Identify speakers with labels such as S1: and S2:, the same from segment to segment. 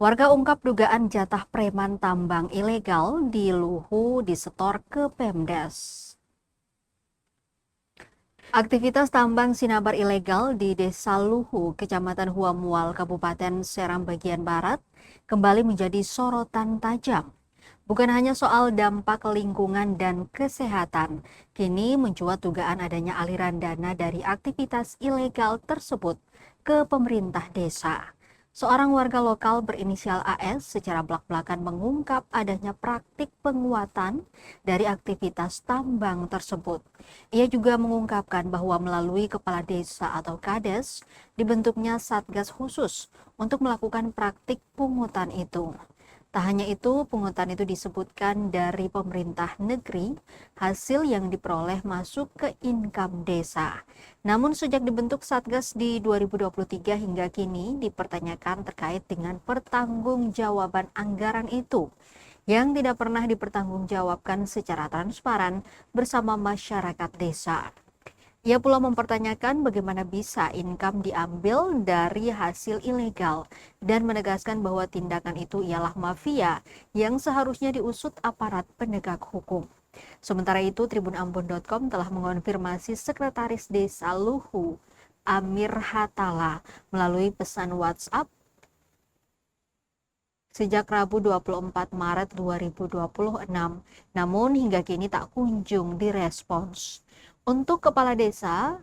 S1: Warga ungkap dugaan jatah preman tambang ilegal di Luhu disetor ke Pemdes. Aktivitas tambang sinabar ilegal di Desa Luhu, Kecamatan Huamual, Kabupaten Seram bagian Barat, kembali menjadi sorotan tajam. Bukan hanya soal dampak lingkungan dan kesehatan, kini mencuat dugaan adanya aliran dana dari aktivitas ilegal tersebut ke pemerintah desa. Seorang warga lokal berinisial AS secara blak-blakan mengungkap adanya praktik penguatan dari aktivitas tambang tersebut. Ia juga mengungkapkan bahwa melalui kepala desa atau kades dibentuknya satgas khusus untuk melakukan praktik pungutan itu. Tak hanya itu, pungutan itu disebutkan dari pemerintah negeri, hasil yang diperoleh masuk ke income desa. Namun sejak dibentuk Satgas di 2023 hingga kini dipertanyakan terkait dengan pertanggungjawaban anggaran itu yang tidak pernah dipertanggungjawabkan secara transparan bersama masyarakat desa. Ia pula mempertanyakan bagaimana bisa income diambil dari hasil ilegal dan menegaskan bahwa tindakan itu ialah mafia yang seharusnya diusut aparat penegak hukum. Sementara itu, tribunambon.com telah mengonfirmasi Sekretaris Desa Luhu, Amir Hatala, melalui pesan WhatsApp sejak Rabu 24 Maret 2026, namun hingga kini tak kunjung direspons. Untuk Kepala Desa,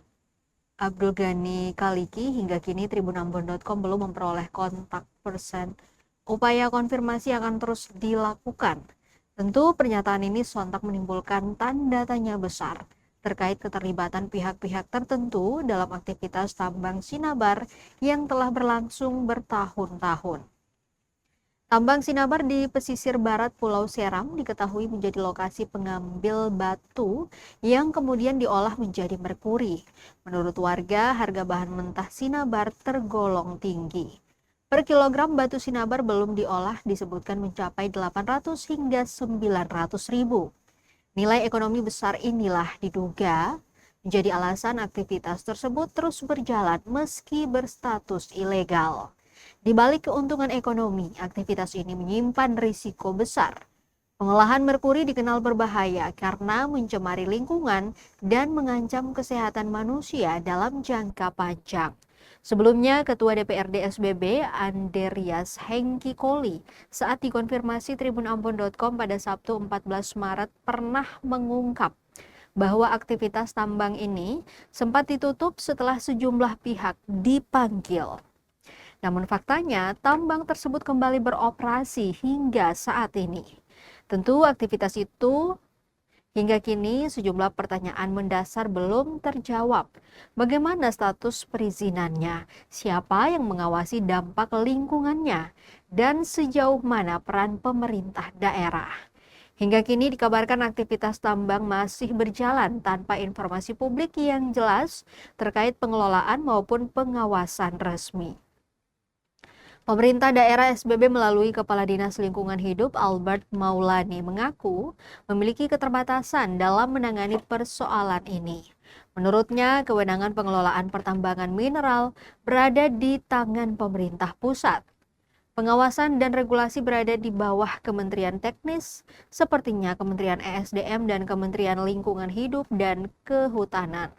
S1: Abdul Ghani Kaliki, hingga kini tribunambon.com belum memperoleh kontak person. Upaya konfirmasi akan terus dilakukan. Tentu pernyataan ini sontak menimbulkan tanda tanya besar terkait keterlibatan pihak-pihak tertentu dalam aktivitas tambang sinabar yang telah berlangsung bertahun-tahun. Tambang sinabar di pesisir barat Pulau Seram diketahui menjadi lokasi pengambil batu yang kemudian diolah menjadi merkuri. Menurut warga, harga bahan mentah sinabar tergolong tinggi. Per kilogram batu sinabar belum diolah disebutkan mencapai 800 hingga 900 ribu. Nilai ekonomi besar inilah diduga menjadi alasan aktivitas tersebut terus berjalan meski berstatus ilegal. Di balik keuntungan ekonomi, aktivitas ini menyimpan risiko besar. Pengolahan merkuri dikenal berbahaya karena mencemari lingkungan dan mengancam kesehatan manusia dalam jangka panjang. Sebelumnya, Ketua DPRD SBB Andreas Hengki Koli saat dikonfirmasi tribunambon.com pada Sabtu 14 Maret pernah mengungkap bahwa aktivitas tambang ini sempat ditutup setelah sejumlah pihak dipanggil. Namun faktanya, tambang tersebut kembali beroperasi hingga saat ini. Tentu aktivitas itu hingga kini sejumlah pertanyaan mendasar belum terjawab. Bagaimana status perizinannya? Siapa yang mengawasi dampak lingkungannya? Dan sejauh mana peran pemerintah daerah? Hingga kini dikabarkan aktivitas tambang masih berjalan tanpa informasi publik yang jelas terkait pengelolaan maupun pengawasan resmi. Pemerintah daerah SBB melalui Kepala Dinas Lingkungan Hidup Albert Maulani mengaku memiliki keterbatasan dalam menangani persoalan ini. Menurutnya, kewenangan pengelolaan pertambangan mineral berada di tangan pemerintah pusat. Pengawasan dan regulasi berada di bawah Kementerian Teknis, sepertinya Kementerian ESDM dan Kementerian Lingkungan Hidup dan Kehutanan.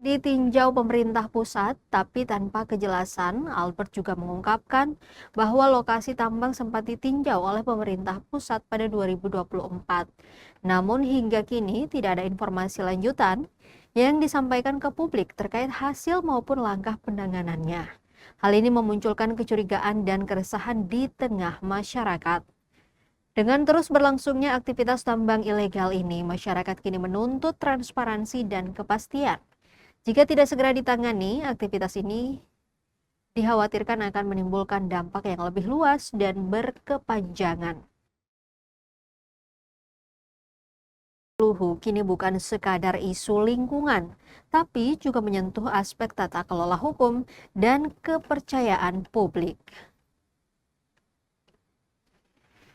S1: Ditinjau pemerintah pusat, tapi tanpa kejelasan, Albert juga mengungkapkan bahwa lokasi tambang sempat ditinjau oleh pemerintah pusat pada 2024. Namun hingga kini tidak ada informasi lanjutan yang disampaikan ke publik terkait hasil maupun langkah penanganannya. Hal ini memunculkan kecurigaan dan keresahan di tengah masyarakat. Dengan terus berlangsungnya aktivitas tambang ilegal ini, masyarakat kini menuntut transparansi dan kepastian. Jika tidak segera ditangani, aktivitas ini dikhawatirkan akan menimbulkan dampak yang lebih luas dan berkepanjangan. Luhu kini bukan sekadar isu lingkungan, tapi juga menyentuh aspek tata kelola hukum dan kepercayaan publik.